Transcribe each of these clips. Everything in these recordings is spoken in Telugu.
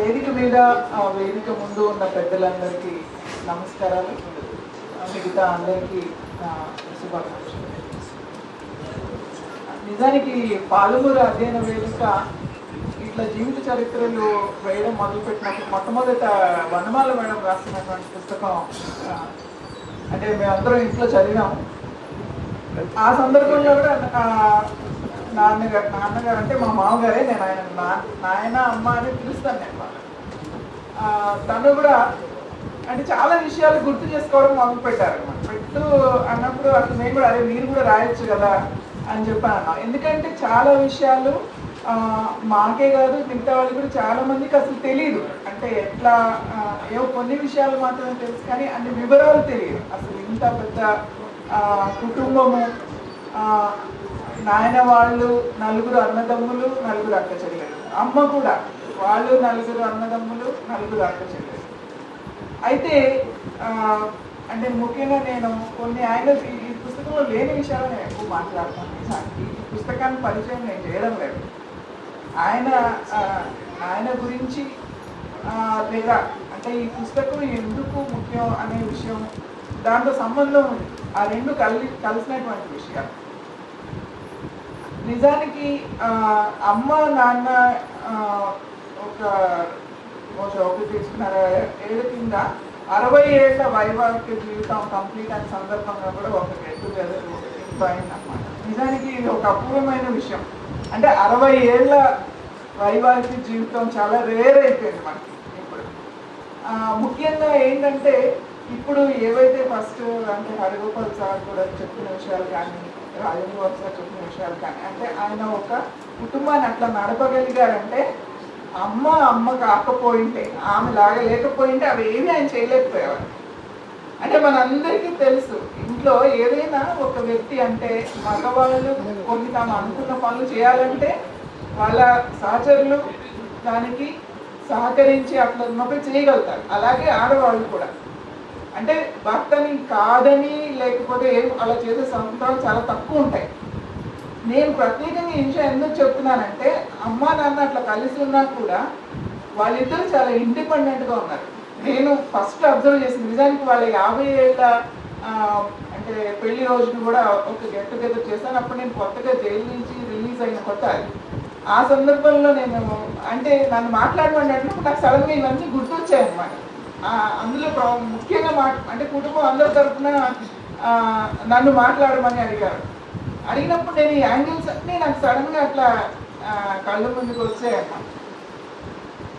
వేదిక మీద వేదిక ముందు ఉన్న పెద్దలందరికీ నమస్కారాలు. మిగతా అందరికీ శుభాకాంక్షలు. నిజానికి పాలమూరు అధ్యయన వేదిక ఇట్లా జీవిత చరిత్రలు వేయడం మొదలుపెట్టినప్పుడు మొట్టమొదట వనమాల మేడం రాసినటువంటి పుస్తకం అంటే మేమందరం ఇంట్లో చదివాము. ఆ సందర్భంలో కూడా నాన్నగారు అంటే మా మామగారే, నేను ఆయన నాయన అమ్మ అని పిలుస్తాను నేను వాళ్ళు. తను కూడా అంటే చాలా విషయాలు గుర్తు చేసుకోవడం మొదలు పెట్టారు అనమాట. పెట్టు అన్నప్పుడు అసలు నేను కూడా అదే మీరు కూడా రాయొచ్చు కదా అని చెప్పాను అన్నా. ఎందుకంటే చాలా విషయాలు మాకే కాదు మిగతా వాళ్ళు కూడా చాలా మందికి అసలు తెలియదు. అంటే ఎట్లా ఏవో కొన్ని విషయాలు మాత్రమే తెలుసు కానీ అన్ని వివరాలు తెలియదు. అసలు ఇంత పెద్ద కుటుంబము, నాయన వాళ్ళు నలుగురు అన్నదమ్ములు, నలుగురు అక్క చెల్లెలు, అమ్మ కూడా వాళ్ళు నలుగురు అన్నదమ్ములు, నలుగురు అక్క చెల్లెలు. అయితే అంటే ముఖ్యంగా నేను కొన్ని ఆయన ఈ పుస్తకంలో లేని విషయాలు నేను ఎక్కువ మాట్లాడుతాను. ఈ పుస్తకాన్ని పరిచయం నేను చేయడం లేదు. ఆయన గురించి లేదా అంటే ఈ పుస్తకం ఎందుకు ముఖ్యం అనే విషయం, దాంతో సంబంధం ఉంది. ఆ రెండు కలిసినటువంటి విషయాలు. నిజానికి అమ్మ నాన్న ఒకటి తీసుకున్నారు ఏళ్ళ కింద 60 ఏళ్ల వైవాహిక జీవితం కంప్లీట్ అయిన సందర్భంగా కూడా ఒక గెట్ టుగెదర్ అయిందన్నమాట. నిజానికి ఇది ఒక అపూర్వమైన విషయం. అంటే 60 ఏళ్ల వైవాహిక జీవితం చాలా రేర్ అయిపోయింది మనకి ఇప్పుడు. ముఖ్యంగా ఏంటంటే ఇప్పుడు ఏవైతే ఫస్ట్ అంటే హరిగోపాల్ సార్ కూడా చెప్పిన విషయాలు కానీ, రాజేంద్ర సార్ చెప్పిన విషయాలు కానీ, అంటే ఆయన ఒక కుటుంబాన్ని అట్లా నడపగలిగారంటే అమ్మ కాకపోయింటే, ఆమె లాగా లేకపోయింటే అవి ఏమీ ఆయన చేయలేకపోయేవారు. అంటే మనందరికీ తెలుసు, ఇంట్లో ఏదైనా ఒక వ్యక్తి అంటే మగవాళ్ళు కొన్ని తాము అనుకున్న పనులు చేయాలంటే వాళ్ళ సహచరులు దానికి సహకరించి అట్లా ఉన్నప్పుడు చేయగలుగుతారు. అలాగే ఆడవాళ్ళు కూడా అంటే భర్తని కాదని లేకపోతే అలా చేసే సందర్భాలు చాలా తక్కువ ఉంటాయి. నేను ప్రత్యేకంగా ఈ విషయం ఎందుకు చెప్తున్నానంటే అమ్మ నాన్న అట్లా కలిసి ఉన్నా కూడా వాళ్ళిద్దరూ చాలా ఇండిపెండెంట్గా ఉన్నారు. నేను ఫస్ట్ అబ్జర్వ్ చేసింది నిజానికి వాళ్ళ 50 ఏళ్ళ అంటే పెళ్లి రోజును కూడా ఒక గెట్ టుగెదర్ చేశాను. అప్పుడు నేను కొత్తగా జైలు నుంచి రిలీజ్ అయిన కొత్త. ఆ సందర్భంలో నేను అంటే నన్ను మాట్లాడమని అంటే నాకు సడన్గా ఇవన్నీ గుర్తొచ్చాయన్నమాట. అందులో ముఖ్యంగా అంటే కుటుంబం అందరి తరఫున నన్ను మాట్లాడమని అడిగినప్పుడు నేను ఈ యాంగిల్స్ అన్నీ నాకు సడన్గా అట్లా కళ్ళు ముందుకు వచ్చాయన్నమాట.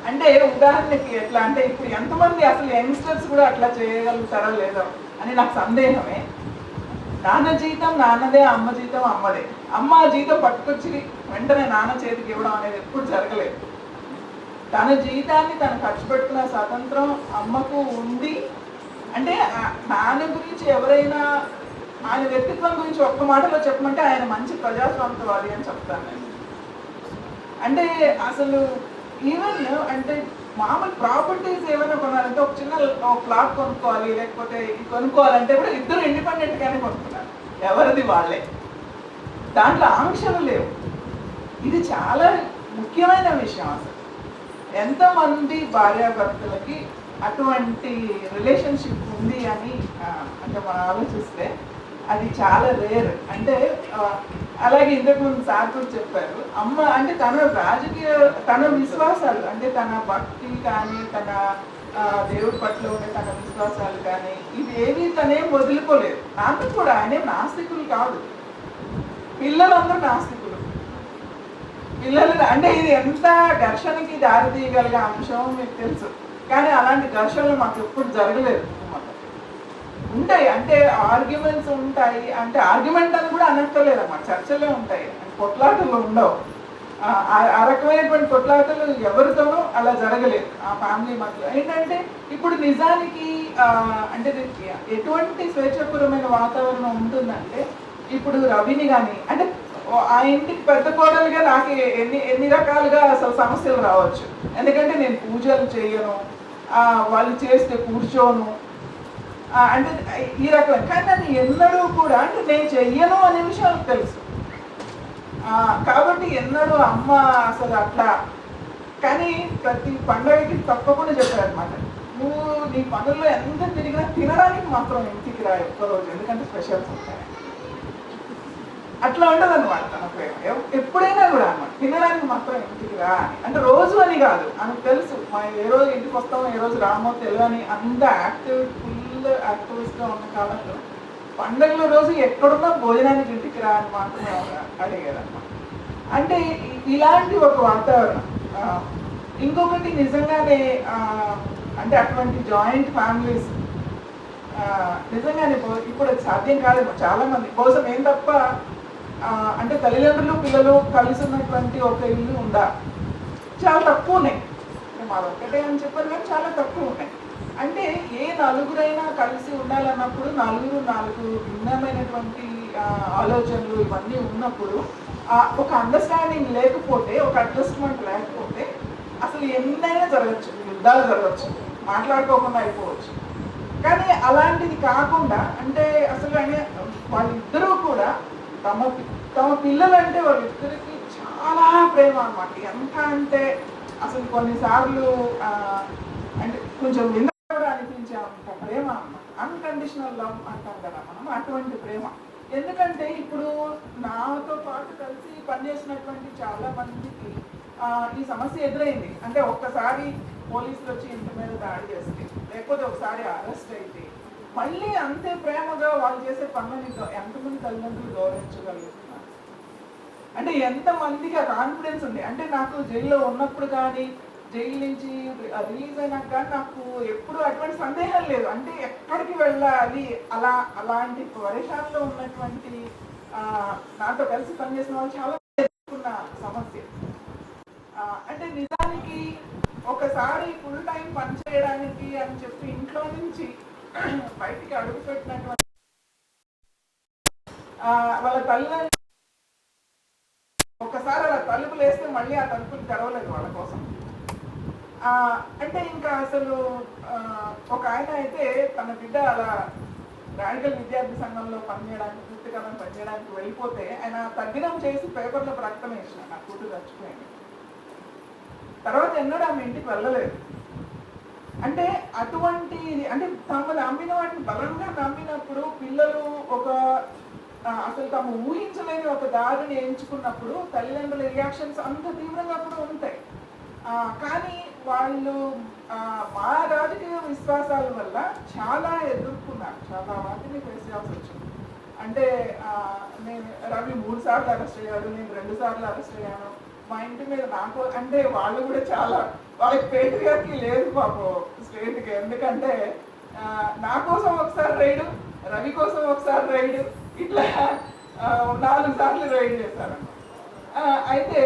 అంటే ఉదాహరణకి ఎట్లా అంటే ఇప్పుడు ఎంతమంది అసలు యంగ్స్టర్స్ కూడా అట్లా చేయగలుగుతారో లేదో అని నాకు సందేహమే. నాన్న జీతం నాన్నదే, అమ్మ జీతం అమ్మదే. అమ్మ జీతం పట్టుకొచ్చి వెంటనే నాన్న చేతికి ఇవ్వడం అనేది ఎప్పుడు జరగలేదు. తన జీవితాన్ని తను ఖర్చు పెట్టుకున్న స్వాతంత్రం అమ్మకు ఉంది. అంటే నాన్న గురించి ఎవరైనా ఆయన వ్యక్తిత్వం గురించి ఒక్క మాటలో చెప్పమంటే ఆయన మంచి ప్రజాస్వామ్యవాది అని చెప్తాను నేను. అంటే అసలు ఈవెన్ అంటే మామూలు ప్రాపర్టీస్ ఏమైనా కొనాలంటే ఒక చిన్న ప్లాట్ కొనుక్కోవాలి లేకపోతే కొనుక్కోవాలంటే కూడా ఇద్దరు ఇండిపెండెంట్గానే కొనుక్కున్నారు, ఎవరిది వాళ్ళే. దాంట్లో ఆంక్షలు లేవు. ఇది చాలా ముఖ్యమైన విషయం. అసలు ఎంతమంది భార్యాభర్తలకి అటువంటి రిలేషన్షిప్ ఉంది అని అంటే మనం ఆలోచిస్తే అది చాలా రేర్. అంటే అలాగే ఇంతకు ముందు సార్ కూడా చెప్పారు, అమ్మ అంటే తన విశ్వాసాలు అంటే తన భక్తి కానీ, తన దేవుడి పట్ల ఉండే తన విశ్వాసాలు కానీ ఇవేవి తనేం వదులుకోలేదు. నాకు కూడా ఆయనే నాస్తికులు కాదు, పిల్లలందరూ నాస్తికులు. పిల్లలు అంటే ఇది ఎంత ఘర్షణకి దారి తీయగలిగే అంశం మీకు తెలుసు. కానీ అలాంటి ఘర్షణలు మాకు ఎప్పుడు జరగలేదు. ఉంటాయి అంటే ఆర్గ్యుమెంట్స్ ఉంటాయి, అంటే ఆర్గ్యుమెంట్ అని కూడా అనక్కర్లేదు అన్నమాట, చర్చలే ఉంటాయి, కొట్లాటలు ఉండవు. ఆ రకమైనటువంటి కొట్లాటలు ఎవరితోనూ అలా జరగలేదు ఆ ఫ్యామిలీ మధ్యలో. ఏంటంటే ఇప్పుడు నిజానికి అంటే ఎటువంటి స్వేచ్ఛపూర్వమైన వాతావరణం ఉంటుందంటే ఇప్పుడు రవిని కానీ అంటే ఆ ఇంటికి పెద్ద కోడలుగా నాకు ఎన్ని రకాలుగా అసలు సమస్యలు రావచ్చు. ఎందుకంటే నేను పూజలు చేయను, వాళ్ళు చేస్తే కూర్చోను, అంటే ఈ రకమైన. కానీ నన్ను ఎన్నడూ కూడా అంటే నేను చెయ్యను అనే విషయం తెలుసు. కాబట్టి ఎన్నడూ అమ్మ అసలు అట్లా కానీ ప్రతి పండగకి తప్పకుండా చెప్పారనమాట, నువ్వు నీ పనుల్లో ఎంత తిరిగినా తినడానికి మాత్రం ఇంటికి రా ఒక్కరోజు, ఎందుకంటే స్పెషల్స్ ఉంటాయి. అట్లా ఉండదు అనమాట తన ప్రేమ. ఎప్పుడైనా కూడా అనమాట తినడానికి మాత్రం ఇంటికి రా అని. అంటే రోజు అని కాదు, ఆమెకు తెలుసు మా ఏ రోజు ఇంటికి వస్తామో ఏ రోజు రామో తెలియని అంత ఫుల్ యాక్టివిస్ట్గా ఉన్న కాలంలో పండుగల రోజు ఎక్కడున్నా భోజనానికి ఇంటికి రా అని మాత్రమే అడిగారు అనమాట. అంటే ఇలాంటి ఒక వాతావరణం. ఇంకొకటి నిజంగానే అంటే అటువంటి జాయింట్ ఫ్యామిలీస్ నిజంగానే ఇప్పుడు సాధ్యం కాదు చాలా మంది కోసం. ఏం తప్ప అంటే తల్లిదండ్రులు పిల్లలు కలిసి ఉన్నటువంటి ఒక ఇల్లు ఉందా, చాలా తక్కువ ఉన్నాయి. మాది ఒక్కటే అని చెప్పారు కానీ చాలా తక్కువ ఉన్నాయి. అంటే ఏ నలుగురైనా కలిసి ఉండాలన్నప్పుడు నాలుగు భిన్నమైనటువంటి ఆలోచనలు ఇవన్నీ ఉన్నప్పుడు ఒక అండర్స్టాండింగ్ లేకపోతే, ఒక అడ్జస్ట్మెంట్ లేకపోతే అసలు ఎన్నైనా జరగచ్చు, యుద్ధాలు జరగచ్చు, మాట్లాడుకోకుండా అయిపోవచ్చు. కానీ అలాంటిది కాకుండా అంటే అసలు వాళ్ళిద్దరూ కూడా తమ పిల్లలంటే వాళ్ళిద్దరికి చాలా ప్రేమ అన్నమాట. ఎంత అంటే అసలు కొన్నిసార్లు అంటే కొంచెం వినగా అనిపించే అంత ప్రేమ అన్నమాట. అన్కండిషనల్ లవ్ అంటాం కదా మనం, అటువంటి ప్రేమ. ఎందుకంటే ఇప్పుడు నాతో పాటు కలిసి పనిచేసినటువంటి చాలా మందికి ఈ సమస్య ఎదురైంది. అంటే ఒక్కసారి పోలీసులు వచ్చి ఇంటి మీద దాడి చేస్తే, లేకపోతే ఒకసారి అరెస్ట్ అయితే మళ్ళీ అంతే ప్రేమగా వాళ్ళు చేసే పనులని ఎంతమంది తల్లిదండ్రులు గౌరవించగలుగుతున్నారు? అంటే ఎంతమందికి ఆ కాన్ఫిడెన్స్ ఉంది? అంటే నాకు జైల్లో ఉన్నప్పుడు కానీ జైలు నుంచి రిలీజ్ అయినాక కానీ నాకు ఎప్పుడు అటువంటి సందేహం లేదు. అంటే ఎక్కడికి వెళ్ళాలి అలాంటి పరిశాలలో ఉన్నటువంటి నాతో కలిసి పనిచేసిన వాళ్ళు చాలా ఎదుర్కొన్న సమస్య. అంటే నిజానికి ఒకసారి ఫుల్ టైం పని చేయడానికి అని చెప్పి ఇంట్లో నుంచి బయటికి అడుగు పెట్టినటువంటి వాళ్ళ తల్లిదండ్రులు ఒకసారి అలా తలుపులు వేస్తే మళ్ళీ ఆ తలుపులు తెరవలేదు వాళ్ళ కోసం. అంటే ఇంకా అసలు ఒక ఆయన అయితే తన బిడ్డ అలా రాడికల్ విద్యార్థి సంఘంలో పనిచేయడానికి, పూర్తికాలం పనిచేయడానికి వెళ్ళిపోతే ఆయన తగ్గినం చేసి పేపర్లో ప్రకటన వేసిన నా కూతురు చచ్చిపోయింది. తర్వాత ఎన్నడూ ఆమె ఇంటికి వెళ్ళలేదు. అంటే అటువంటి అంటే తమను నమ్మిన వాటిని బలంగా నమ్మినప్పుడు పిల్లలు ఒక అసలు తాము ఊహించలేని ఒక దారిని ఎంచుకున్నప్పుడు తల్లిదండ్రుల రియాక్షన్స్ అంత తీవ్రంగా కూడా ఉంటాయి. కానీ వాళ్ళు మా రాజకీయ విశ్వాసాల వల్ల చాలా ఎదుర్కొన్నారు, చాలా వాటిని ఫేస్ చేయాల్సి వచ్చింది. అంటే నేను రవి 3 సార్లు అరెస్ట్ అయ్యాడు, నేను 2 సార్లు అరెస్ట్ అయ్యాను. మా ఇంటి మీద నాకు అంటే వాళ్ళు కూడా చాలా వాళ్ళకి పేట్రియాకి లేదు పాపం స్టేట్కి. ఎందుకంటే నా కోసం ఒకసారి రైడు, రవి కోసం ఒకసారి రైడు, ఇట్లా 4 సార్లు రైడ్ చేశారు. అయితే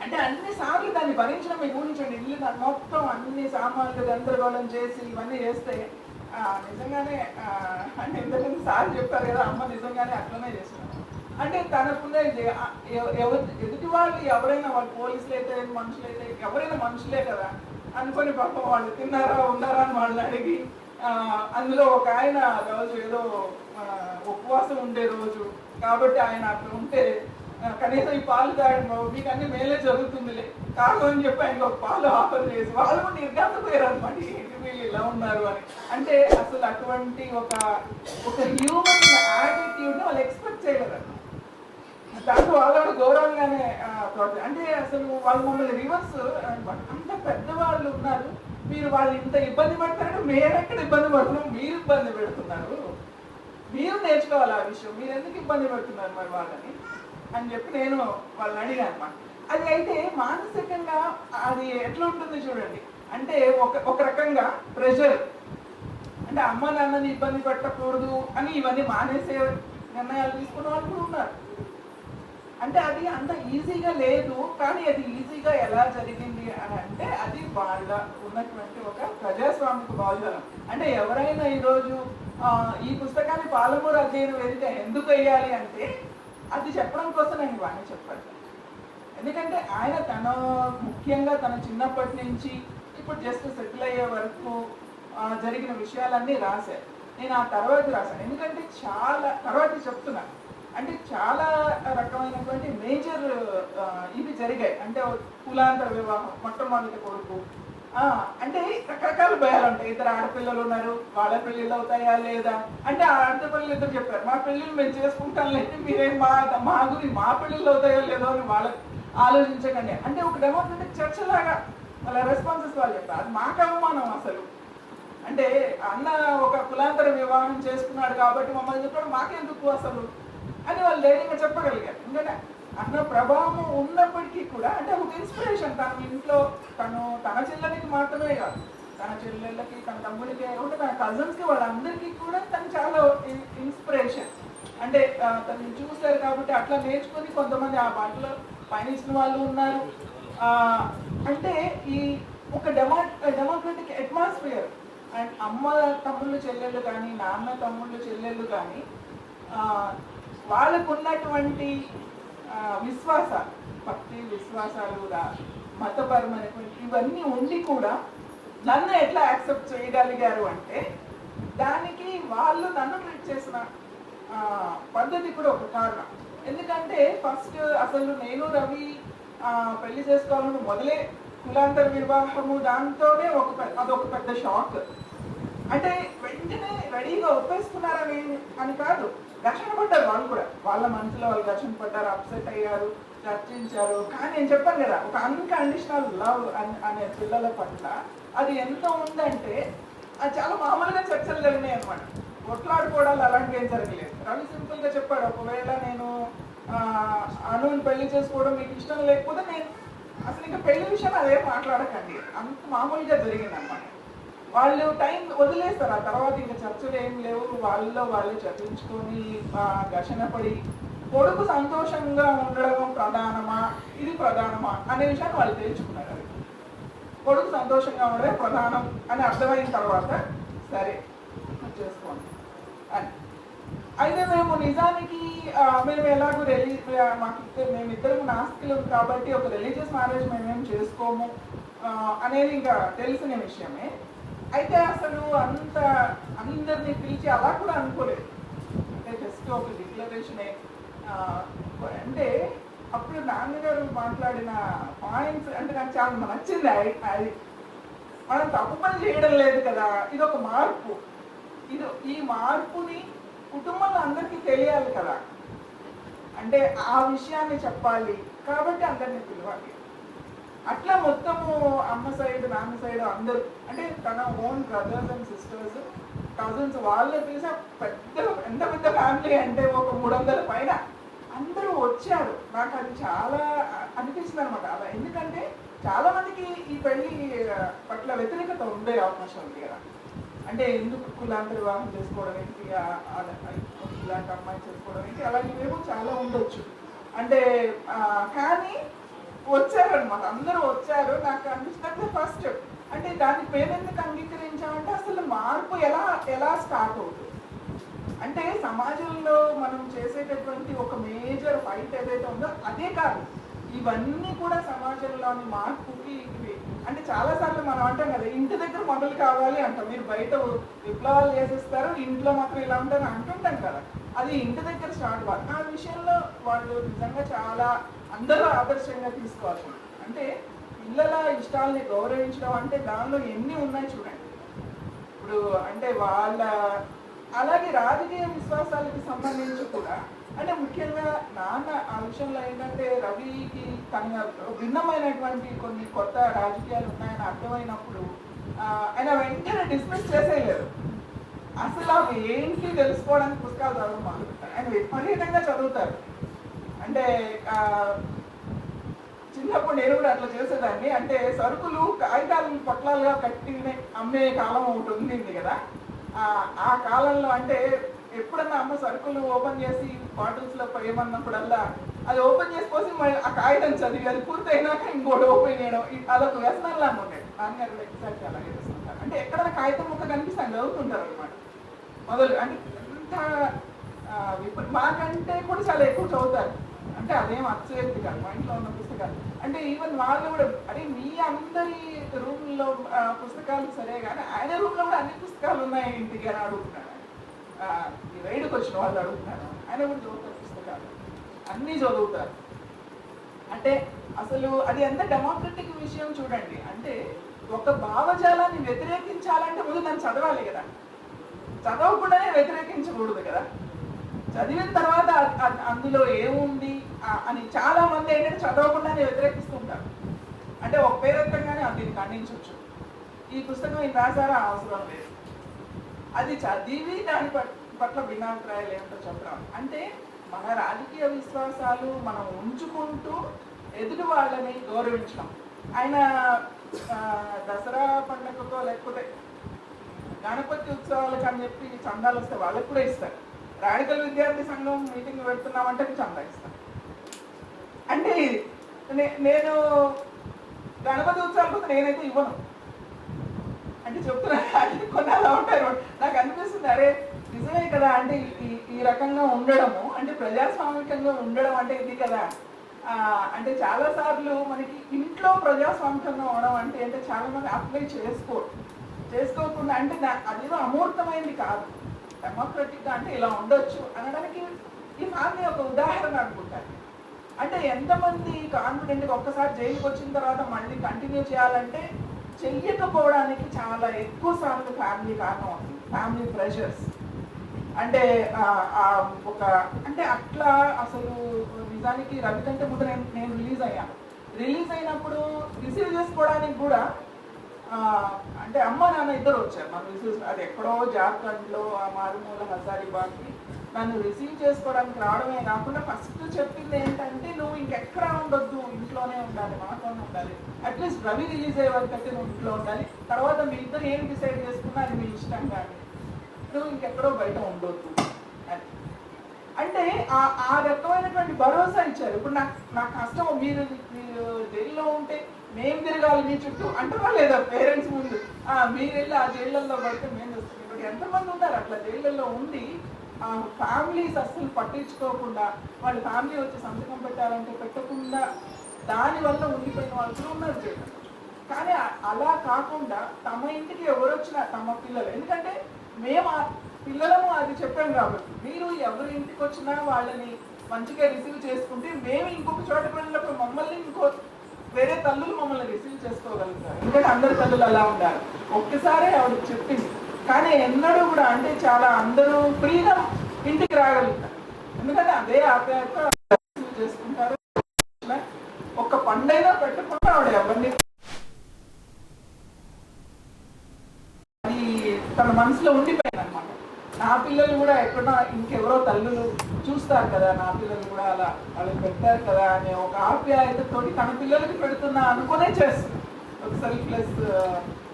అంటే అన్ని సార్లు దాన్ని భరించడం మీకు ఊహించండి. ఇల్లు మొత్తం అన్ని సామాన్లు గందరగోళం చేసి ఇవన్నీ చేస్తే నిజంగానే అంటే ఇంతకుముందు సార్ చెప్పారు కదా, అమ్మ నిజంగానే అట్లనే చేస్తున్నాను. అంటే తనకున్న ఎదుటి వాళ్ళు ఎవరైనా, వాళ్ళు పోలీసులు అయితే మనుషులు అయితే ఎవరైనా మనుషులే కదా అనుకొని పాపం వాళ్ళు తిన్నారా ఉన్నారా అని వాళ్ళని అడిగి, అందులో ఒక ఆయన రోజు ఏదో ఉపవాసం ఉండే రోజు కాబట్టి ఆయన అట్లా ఉంటే కనీసం ఈ పాలు తాగడం మీకు అన్ని మేలే జరుగుతుందిలే కాదు అని చెప్పి ఆయన ఒక పాలు ఆఫర్ చేసి వాళ్ళు కూడా నిర్గాంతపోయారు అనమాట, వీళ్ళు ఇలా ఉన్నారు అని. అంటే అసలు అటువంటి ఒక హ్యూమన్ యాటిట్యూడ్ని వాళ్ళు ఎక్స్పెక్ట్ చేయలేరు. దాంట్లో వాళ్ళు గౌరవంగానే అంటే అసలు వాళ్ళు మమ్మల్ని రివర్స్ అంత పెద్దవాళ్ళు ఉన్నారు, మీరు వాళ్ళు ఇంత ఇబ్బంది పడతారు, మేమెక్కడ ఇబ్బంది పడుతున్నాం, మీరు ఇబ్బంది పెడుతున్నారు, మీరు నేర్చుకోవాలి ఆ విషయం, మీరు ఎందుకు ఇబ్బంది పెడుతున్నారు మరి వాళ్ళని అని చెప్పి నేను వాళ్ళని అడిగాను అన్నమాట. అది అయితే మానసికంగా అది ఎట్లా ఉంటుంది చూడండి. అంటే ఒక రకంగా ప్రెషర్, అంటే అమ్మ నాన్నని ఇబ్బంది పెట్టకూడదు అని ఇవన్నీ మానేసే నిర్ణయాలు తీసుకున్న వాళ్ళు కూడా ఉన్నారు. అంటే అది అంత ఈజీగా లేదు, కానీ అది ఈజీగా ఎలా జరిగింది అని అంటే అది వాళ్ళ ఉన్నటువంటి ఒక ప్రజాస్వామిక భావజాలం. అంటే ఎవరైనా ఈరోజు ఈ పుస్తకాన్ని పాలమూరు అధ్యయన వేదిక ఎందుకు వేయాలి అంటే అది చెప్పడం కోసం నేను ఇవన్నీ చెప్పాను. ఎందుకంటే ఆయన ముఖ్యంగా తన చిన్నప్పటి నుంచి ఇప్పుడు జస్ట్ సెటిల్ అయ్యే వరకు జరిగిన విషయాలన్నీ రాశారు. నేను ఆ తర్వాత రాశాను, ఎందుకంటే చాలా తర్వాత చెప్తున్నాను. అంటే చాలా రకమైనటువంటి మేజర్ ఇవి జరిగాయి. అంటే కులాంతర వివాహం, మొట్టమొదటి కొడుకు, అంటే రకరకాల భయాలు ఉంటాయి. ఇద్దరు ఆడపిల్లలు ఉన్నారు, వాళ్ళ పెళ్ళిళ్ళు అవుతాయా లేదా అంటే ఆ ఆడపిల్లలు ఇద్దరు చెప్పారు మా పెళ్ళిళ్ళు మేము చేసుకుంటాం లేదు, మీరేం మా గురించి మా పెళ్ళిళ్ళు అవుతాయో లేదో అని వాళ్ళకి ఆలోచించకండి. అంటే ఒక డెమోక్రటిక్ చర్చ లాగా వాళ్ళ రెస్పాన్సెస్ వాళ్ళు చెప్పారు. అది మాకు అవమానం అసలు. అంటే అన్న ఒక కులాంతర వివాహం చేసుకున్నాడు కాబట్టి మమ్మల్ని చెప్పాడు మాకెందుకు అసలు అని వాళ్ళు ధైర్యంగా చెప్పగలిగారు. ఎందుకంటే అన్న ప్రభావం ఉన్నప్పటికీ కూడా అంటే ఒక ఇన్స్పిరేషన్. తన ఇంట్లో తన చెల్లెలకి మాత్రమే కాదు, తన చెల్లెళ్ళకి, తన తమ్ముడికి, తన కజిన్స్కి, వాళ్ళందరికీ కూడా తను చాలా ఇన్స్పిరేషన్. అంటే తను చూస్తారు కాబట్టి అట్లా నేర్చుకొని కొంతమంది ఆ బాటలో పయనించిన వాళ్ళు ఉన్నారు. అంటే ఈ ఒక డెమోక్రటిక్ అట్మాస్ఫియర్ అండ్ అమ్మ తమ్ముళ్ళు చెల్లెళ్ళు కానీ, నాన్న తమ్ముళ్ళు చెల్లెళ్ళు కానీ వాళ్ళకు ఉన్నటువంటి విశ్వాసాలు, భక్తి విశ్వాసాలు కూడా మతపరమైనటువంటి ఇవన్నీ ఉండి కూడా నన్ను ఎట్లా యాక్సెప్ట్ చేయగలిగారు అంటే దానికి వాళ్ళు నన్ను ట్రీట్ చేసిన పద్ధతి కూడా ఒక కారణం. ఎందుకంటే ఫస్ట్ అసలు నేను రవి పెళ్లి చేసుకోవాలని మొదలే కులాంతర వివాహము దాంతోనే అదొక పెద్ద షాక్. అంటే వెంటనే రెడీగా ఒప్పేసుకున్నారని అని కాదు, ఘర్షణ పడ్డారు వాళ్ళు కూడా. వాళ్ళ మనసులో వాళ్ళు ఘర్షణ పడ్డారు, అప్సెట్ అయ్యారు, చర్చించారు. కానీ నేను చెప్పాను కదా, ఒక అన్కండిషనల్ లవ్ అనే పిల్లల పట్ల అది ఎంత ఉందంటే అది చాలా మామూలుగా చర్చలు జరిగినాయి అనమాట. కొట్లాడుకోవడాలు అలాంటివి ఏం జరగలేదు. రవి సింపుల్గా చెప్పాడు, ఒకవేళ నేను అనుని పెళ్లి చేసుకోవడం మీకు ఇష్టం లేకపోతే నేను అసలు ఇంకా పెళ్లి విషయం అదే మాట్లాడకండి, అంత మామూలుగా జరిగింది అనమాట. వాళ్ళు టైం వదిలేస్తారు, ఆ తర్వాత ఇంకా చర్చలు ఏం లేవు, వాళ్ళలో వాళ్ళు చర్చించుకొని ఘర్షణ పడి కొడుకు సంతోషంగా ఉండడం ప్రధానమా ఇది ప్రధానమా అనే విషయాన్ని వాళ్ళు తెలుసుకున్నారు. అది కొడుకు సంతోషంగా ఉండడం ప్రధానం అని అర్థమైన తర్వాత సరే చేసుకోండి అని. అయితే మేము నిజానికి మేము ఎలాగో మేమిద్దరం నాస్తికులు కాబట్టి ఒక రిలీజియస్ మ్యారేజ్ మేమేం చేసుకోము అనేది ఇంకా తెలిసిన విషయమే. అయితే అసలు అందరినీ పిలిచి అలా కూడా అనుకోలేదు. అంటే జస్ట్ ఒక డిక్లరేషన్. అంటే అప్పుడు నాన్నగారు మాట్లాడిన పాయింట్స్ అంటే నాకు చాలా నచ్చింది. అది మనం తప్పు పని చేయడం లేదు కదా, ఇది ఒక మార్పు. ఈ మార్పుని కుటుంబంలో అందరికీ తెలియాలి కదా, అంటే ఆ విషయాన్ని చెప్పాలి కాబట్టి అందరినీ పిలవాలి. అట్లా మొత్తము అమ్మ సైడ్ నాన్న సైడ్ అందరూ అంటే తన own brothers and sisters cousins వాళ్ళని పిలిచి ఎంత పెద్ద ఫ్యామిలీ అంటే ఒక 300 పైన అందరూ వచ్చారు. నాకు అది చాలా అనిపించింది అనమాట అలా. ఎందుకంటే చాలా మందికి ఈ పెళ్లి పట్ల వ్యతిరేకత ఉండే అవకాశం ఉంది కదా. అంటే ఎందుకు కులాంతర వివాహం చేసుకోవడం ఏంటి, ఇలాంటి అమ్మాయి చేసుకోవడం ఏంటి, అలాంటివేమో చాలా ఉండొచ్చు. అంటే కానీ వచ్చారనమాట, అందరూ వచ్చారు. నాకు అనిపిస్తుంది ఫస్ట్ అంటే దాని పేరెందుకు అంగీకరించామంటే అసలు మార్పు ఎలా స్టార్ట్ అవుతుంది అంటే సమాజంలో మనం చేసేటటువంటి ఒక మేజర్ ఫైట్ ఏదైతే ఉందో అదే కాదు, ఇవన్నీ కూడా సమాజంలోని మార్పుకి అంటే చాలాసార్లు మనం అంటాం కదా, ఇంటి దగ్గర మొదలు కావాలి అంటాం. మీరు బయట విప్లవాలు చేసేస్తారు, ఇంట్లో మాత్రం ఇలా ఉంటారు అంటుంటాం కదా, అది ఇంటి దగ్గర స్టార్ట్ అవ్వాలి. ఆ విషయంలో వాళ్ళు నిజంగా చాలా అందరూ ఆదర్శంగా తీసుకోవాలి. అంటే పిల్లల ఇష్టాలని గౌరవించడం అంటే దానిలో ఎన్ని ఉన్నాయి చూడండి. ఇప్పుడు అంటే వాళ్ళ అలాగే రాజకీయ విశ్వాసాలకు సంబంధించి కూడా అంటే ముఖ్యంగా నాన్న ఆ విషయంలో ఏంటంటే రవికి తన భిన్నమైనటువంటి కొన్ని కొత్త రాజకీయాలు ఉన్నాయని అర్థమైనప్పుడు ఆయన వెంటనే డిస్మిస్ చేసేయలేదు. అసలు అవి ఏంటి తెలుసుకోవడానికి పుస్తకాలు చదవమా, ఆయన విపరీతంగా చదువుతారు. అంటే చిన్నప్పుడు నేను కూడా అట్లా చేసేదాన్ని. అంటే సరుకులు కాగితాలు పొట్లాలుగా కట్టి అమ్మే కాలం ఒకటి ఉంది కదా, ఆ కాలంలో అంటే ఎప్పుడన్నా అమ్మ సరుకులు ఓపెన్ చేసి బాటిల్స్లో ఏమన్నప్పుడల్లా అది ఓపెన్ చేసి పోసి ఆ కాగితం చదివి అది పూర్తయినాక ఇంకోటి ఓపెన్ చేయడం, అదొక వ్యసనంలా ఉండేది. నాన్నగారు ఎగ్జాక్ట్ అలాగే చేస్తుంటారు. అంటే ఎక్కడైనా కాగితం ముక్క కనిపిస్తే అని చదువుతుంటారు అనమాట. మొదలు అంటే ఎంత మాకంటే కూడా చాలా ఎక్కువ చదువుతారు. అంటే అదేం అచ్చలేదు కాదు, మా ఇంట్లో ఉన్న పుస్తకాలు. అంటే ఈవెన్ వాళ్ళు కూడా అరే మీ అందరి రూమ్లో పుస్తకాలు సరే కానీ ఆయన రూమ్లో కూడా అన్ని పుస్తకాలు ఉన్నాయి ఇంటికి అని అడుగుతున్నాడు. ఈ రైడ్కి వచ్చిన వాళ్ళు అడుగుతున్నాను, ఆయన కూడా చదువుతారు పుస్తకాలు, అన్నీ చదువుతారు. అంటే అసలు అది ఎంత డెమోక్రటిక్ విషయం చూడండి. అంటే ఒక భావజాలాన్ని వ్యతిరేకించాలంటే ముందు దాన్ని చదవాలి కదా, చదవకుండానే వ్యతిరేకించకూడదు కదా. చదివిన తర్వాత అందులో ఏముంది అని చాలా మంది ఏంటంటే చదవకుండానే వ్యతిరేకిస్తుంటారు. అంటే ఒక పేరెత్తంగానే దీన్ని ఖండించవచ్చు, ఈ పుస్తకం ఇది రాసారా అవసరం లేదు. అది చదివి దాని పట్ల భిన్నాభిప్రాయాలు ఏమిటో చెప్పడం. అంటే మన రాజకీయ విశ్వాసాలు మనం ఉంచుకుంటూ ఎదుటి వాళ్ళని గౌరవించడం. ఆయన దసరా పండుగతో లేకపోతే గణపతి ఉత్సవాలకు అని చెప్పి చందాలు వస్తే వాళ్ళకి కూడా ఇస్తారు. రాడికల్ విద్యార్థి సంఘం మీటింగ్ పెడుతున్నామంటే చందా ఇస్తారు. అంటే నేను గణపతి ఉత్సవాల కోసం నేనైతే ఇవ్వను అంటే చెప్తున్నా. కొన్ని అలా ఉంటాయి. నాకు అనిపిస్తుంది అరే నిజమే కదా, అంటే ఈ రకంగా ఉండడము అంటే ప్రజాస్వామికంగా ఉండడం అంటే ఇది కదా. అంటే చాలాసార్లు మనకి ఇంట్లో ప్రజాస్వామికంగా ఉండడం అంటే చాలా మంది అప్లై చేసుకోకుండా అంటే అదేదో అమూర్తమైంది కాదు. డెమోక్రటిక్గా అంటే ఇలా ఉండొచ్చు అనడానికి ఈ ఫ్యామిలీ ఒక ఉదాహరణ అనుకుంటాను. అంటే ఎంతమంది కాన్ఫిడెంట్గా ఒక్కసారి జైలుకి వచ్చిన తర్వాత మళ్ళీ కంటిన్యూ చేయాలంటే చెయ్యకపోవడానికి చాలా ఎక్కువ సార్లు ఫ్యామిలీ కారణం అవుతుంది. ఫ్యామిలీ ప్రెషర్స్ అంటే ఒక అంటే అట్లా అసలు నిజానికి రవి కంటే ముందు నేను రిలీజ్ అయినప్పుడు రిసీవ్ చేసుకోవడానికి కూడా అంటే అమ్మ నాన్న ఇద్దరు వచ్చారు నన్ను రిసీవ్. అది ఎక్కడో జార్ఖండ్లో ఆ మారుమూల హజారీబాగ్కి నన్ను రిసీవ్ చేసుకోవడానికి రావడమే కాకుండా ఫస్ట్ చెప్పింది ఏంటంటే నువ్వు ఇంకెక్కడ ఉండొద్దు, ఇంట్లోనే ఉండాలి, మాతోనే ఉండాలి, అట్లీస్ట్ రవి రిలీజ్ అయ్యే వరకు అయితే నువ్వు ఇంట్లో ఉండాలి, తర్వాత మీ ఇద్దరు ఏం డిసైడ్ చేసుకున్నా అది మీ ఇష్టం, కానీ నువ్వు ఇంకెక్కడో బయట ఉండొద్దు అని. అంటే ఆ రకమైనటువంటి భరోసా ఇచ్చారు. ఇప్పుడు నాకు కష్టం, మీరు జైల్లో ఉంటే మేము తిరగాలి మీ చుట్టూ అంటారా లేదా పేరెంట్స్ ముందు, మీరు వెళ్ళి ఆ జైళ్ళల్లో పడితే మేము వస్తుంది. ఇప్పుడు ఎంతమంది ఉన్నారు అట్లా జైళ్ళల్లో ఉండి ఫ్యామిలీస్ అస్సలు పట్టించుకోకుండా, వాళ్ళ ఫ్యామిలీ వచ్చి సంతకం పెట్టాలంటే పెట్టకుండా దానివల్ల ఉండిపోయిన వాళ్ళు కూడా ఉన్నారు జైల్లో. కానీ అలా కాకుండా తమ ఇంటికి ఎవరు వచ్చినా తమ పిల్లలు, ఎందుకంటే మేము ఆ పిల్లలము అది చెప్పాం కాబట్టి, మీరు ఎవరి ఇంటికి వచ్చినా వాళ్ళని మంచిగా రిసీవ్ చేసుకుంటే మేము ఇంకొక చోట వెళ్ళినప్పుడు మమ్మల్ని వేరే తల్లులు మమ్మల్ని రిసీవ్ చేసుకోగలుగుతారు. ఎందుకంటే అందరి తల్లులు అలా ఉండాలి. ఒక్కసారి ఆవిడ చెప్పింది, కానీ ఎన్నడూ కూడా అంటే చాలా అందరూ ఫ్రీగా ఇంటికి రాగలుగుతారు. ఎందుకంటే అదే ఆప్యాయత రిసీవ్ చేసుకుంటారు. ఒక పండైనా పెట్టకుండా ఆవిడ ఎవరిని అది తన మనసులో ఉండిపోయింది అనమాట. నా పిల్లలు కూడా ఎక్కడో ఇంకెవరో తల్లులు చూస్తారు కదా, నా పిల్లలు కూడా అలా వాళ్ళకి పెట్టారు కదా అనే ఒక ఆప్యాయతతో తన పిల్లలకి పెడుతున్నా అనుకునే చేస్తుంది. ఒక సెల్ఫ్లెస్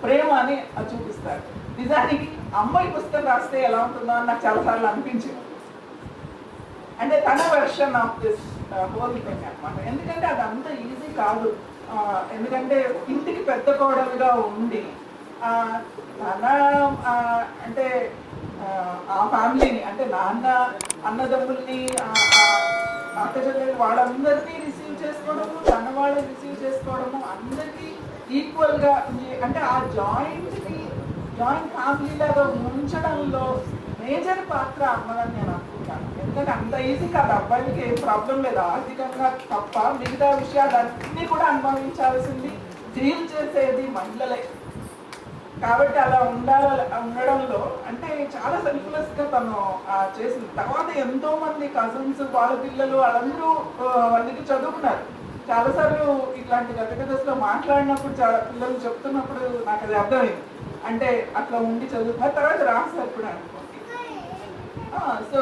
ప్రేమ అని అది చూపిస్తారు. నిజానికి అమ్మాయి పుస్తకం రాస్తే ఎలా ఉంటుందో అని నాకు చాలాసార్లు అనిపించింది. అంటే తన version of this whole thing అనమాట. ఎందుకంటే అది అంత ఈజీ కాదు. ఎందుకంటే ఇంటికి పెద్ద కోడలుగా ఉండి తన అంటే ఆ ఫ్యామిలీని అంటే నాన్న అన్నదమ్ముల్ని అక్క చెల్లెలు వాళ్ళందరినీ రిసీవ్ చేసుకోవడము, తన వాళ్ళని రిసీవ్ చేసుకోవడము, అందరికీ ఈక్వల్గా అంటే ఆ జాయింట్ ఫ్యామిలీ లాగా ఉంచడంలో మేజర్ పాత్ర అమ్మదని నేను అనుకుంటాను. ఎందుకంటే అంత ఈజీ కాదు. అబ్బాయిలకి ఏం ప్రాబ్లం లేదు, ఆర్థికంగా తప్ప మిగతా విషయాలన్నీ కూడా అనుభవించాల్సింది డీల్ చేసేది మహిళలే. కాబట్టి అలా ఉండడంలో అంటే చాలా సెల్ఫ్లెస్గా తను చేసింది. తర్వాత ఎంతో మంది కజిన్స్ వాళ్ళ పిల్లలు వాళ్ళందరూ వాళ్ళకి చదువుకున్నారు. చాలాసార్లు ఇట్లాంటి గత దశలో మాట్లాడినప్పుడు చాలా పిల్లలు చెప్తున్నప్పుడు నాకు అది అర్థమైంది. అంటే అట్లా ఉండి చదువుకున్నారు, తర్వాత రాస్తారు కూడా అనుకోండి. సో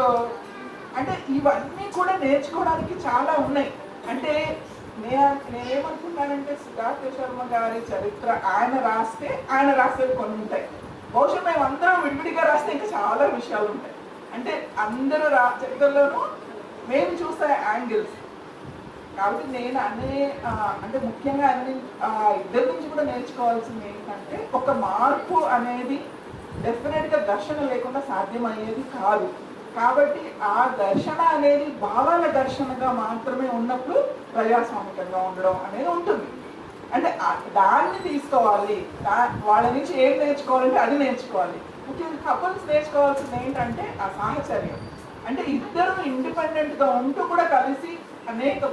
అంటే ఇవన్నీ కూడా నేర్చుకోవడానికి చాలా ఉన్నాయి. అంటే నేనేమనుకుంటానంటే సుధాకర్ శర్మ గారి చరిత్ర ఆయన రాసేవి కొన్ని ఉంటాయి. బహుశా మేము అందరం విడివిడిగా రాస్తే ఇంకా చాలా విషయాలు ఉంటాయి. అంటే అందరూ చరిత్రలోనూ మేము చూసే యాంగిల్స్. కాబట్టి నేను అంటే ముఖ్యంగా ఇద్దరి నుంచి కూడా నేర్చుకోవాల్సింది ఏంటంటే ఒక మార్పు అనేది డెఫినెట్గా ఘర్షణ లేకుండా సాధ్యమయ్యేది కాదు. కాబట్టి ఆ ఘర్షణ అనేది భావాల ఘర్షణగా మాత్రమే ఉన్నప్పుడు ప్రజాస్వామికంగా ఉండడం అనేది ఉంటుంది. అంటే దాన్ని తీసుకోవాలి, వాళ్ళ నుంచి ఏం నేర్చుకోవాలంటే అది నేర్చుకోవాలి. ముఖ్యంగా కపుల్స్ నేర్చుకోవాల్సింది ఏంటంటే ఆ సాహచర్యం. అంటే ఇద్దరు ఇండిపెండెంట్గా ఉంటూ కూడా కలిసి అనేక